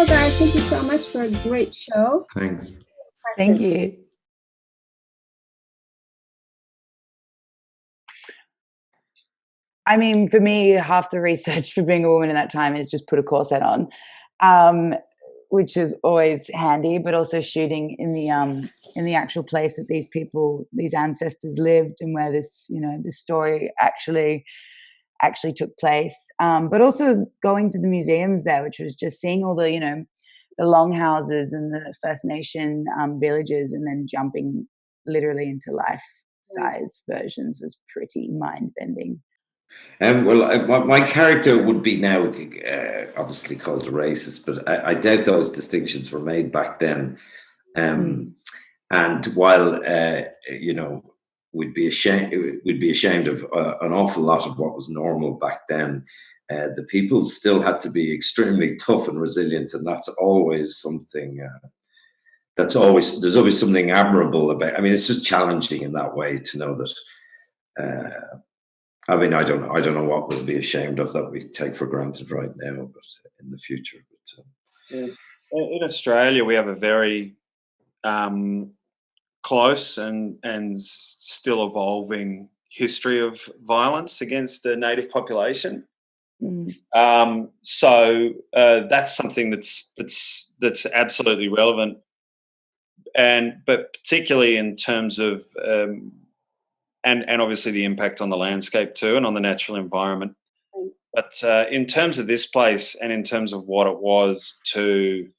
Well, guys, thank you so much for a great show. Thanks. Thank you. I mean, for me, half the research for being a woman in that time is just put a corset on, which is always handy, but also shooting in the actual place that these ancestors lived, and where this story actually took place. But also going to the museums there, which was just seeing all the longhouses and the First Nation villages, and then jumping literally into life-size versions was pretty mind-bending. My character would be now obviously called a racist, but I doubt those distinctions were made back then. And while we'd be ashamed of an awful lot of what was normal back then, the people still had to be extremely tough and resilient, and that's always something. There's always something admirable about. I mean, it's just challenging in that way to know that. I mean, I don't know what we'll be ashamed of that we take for granted right now, but in the future. In Australia, we have a very close and still evolving history of violence against the native population. So that's something that's absolutely relevant, but particularly in terms of and obviously the impact on the landscape too, and on the natural environment. But in terms of this place, and in terms of what it was to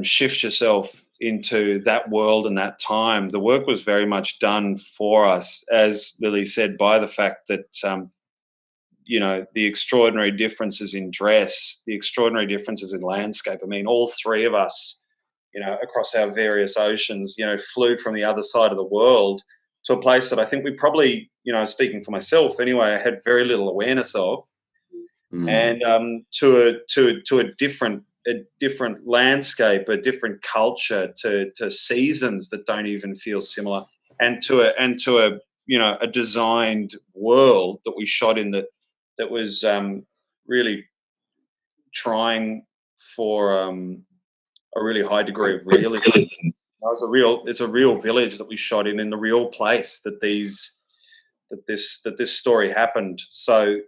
shift yourself into that world and that time, the work was very much done for us, as Lily said, by the fact that the extraordinary differences in dress, the extraordinary differences in landscape. I mean, all three of us, across our various oceans, flew from the other side of the world to a place that I think we probably, speaking for myself anyway, I had very little awareness of, and to a different landscape, a different culture, to seasons that don't even feel similar, and to a designed world that we shot in that was really trying for a really high degree of realism. It's a real village that we shot in the real place that this story happened. So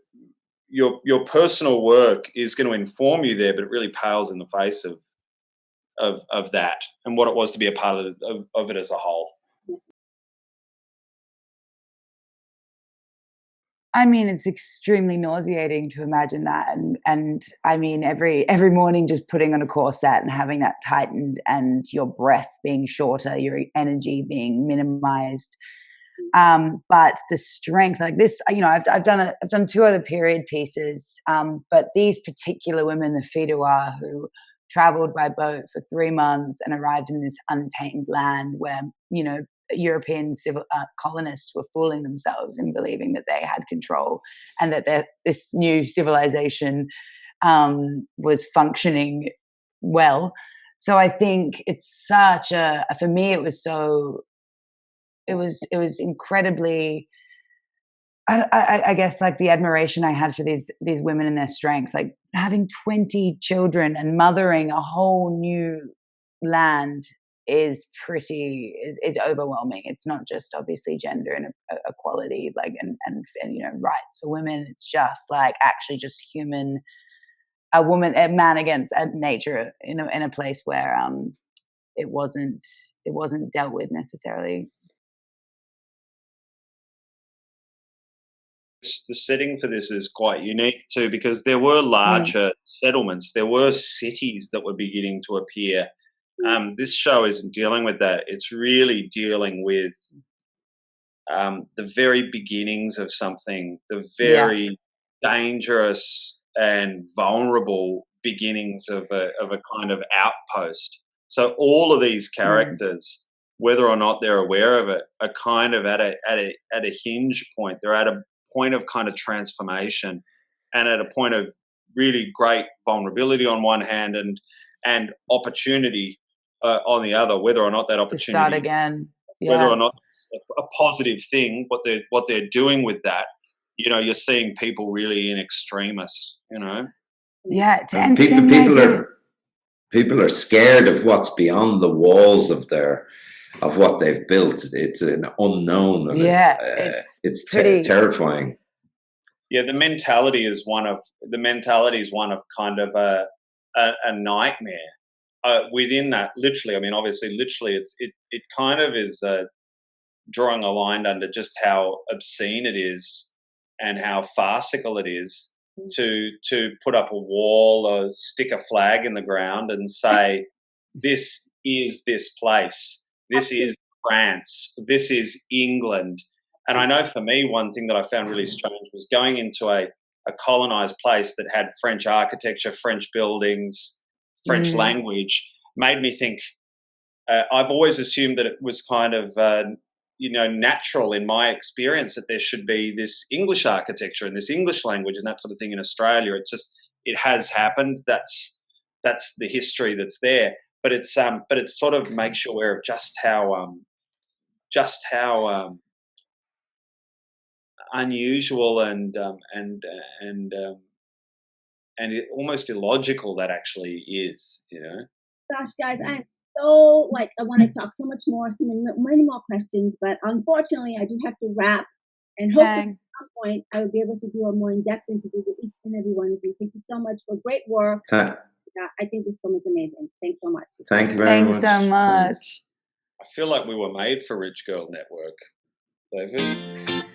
your personal work is going to inform you there, but it really pales in the face of that and what it was to be a part of it as a whole. I mean, it's extremely nauseating to imagine that, and I mean, every morning just putting on a corset and having that tightened, and your breath being shorter, your energy being minimized. But the strength, like this, I've done two other period pieces, but these particular women, the Fidoa, who traveled by boat for 3 months and arrived in this untamed land where European colonists were fooling themselves in believing that they had control and that this new civilization was functioning well. So I think it's for me, it was incredibly, I guess, like the admiration I had for these women and their strength, like having 20 children and mothering a whole new land is overwhelming. It's not just obviously gender and equality, like and rights for women. It's just like actually just a man against nature in a place where it wasn't dealt with necessarily. The setting for this is quite unique too, because there were larger settlements, there were cities that were beginning to appear. This show isn't dealing with that. It's really dealing with the very beginnings of something, the very dangerous and vulnerable beginnings of a kind of outpost. So all of these characters, whether or not they're aware of it, are kind of at a hinge point. They're at a point of kind of transformation, and at a point of really great vulnerability on one hand and opportunity on the other, whether or not that opportunity to start again, whether or not it's a positive thing, what they're doing with that, you're seeing people really in extremis, Yeah, to And entertain the idea. people are scared of what's beyond the walls of what they've built. It's an unknown, and it's pretty terrifying. Yeah, the mentality is one of kind of a nightmare. Within that, literally, I mean, obviously, literally, it kind of is drawing a line under just how obscene it is and how farcical it is to put up a wall or stick a flag in the ground and say, this is this place, this is France, this is England. And I know for me, one thing that I found really strange was going into a colonized place that had French architecture, French buildings, French language, made me think, I've always assumed that it was kind of, natural in my experience that there should be this English architecture and this English language and that sort of thing in Australia. It's just, it has happened. That's the history that's there. But it sort of makes you aware of just how unusual and almost illogical that actually is, Gosh, guys, I'm so I want to talk so much more, many more questions, but unfortunately, I do have to wrap. And hopefully, at some point, I will be able to do a more in-depth interview with each and every one of you. Thank you so much for great work. I think this film is amazing. Thanks so much. Thank you very much. Thanks so much. I feel like we were made for Rich Girl Network, David.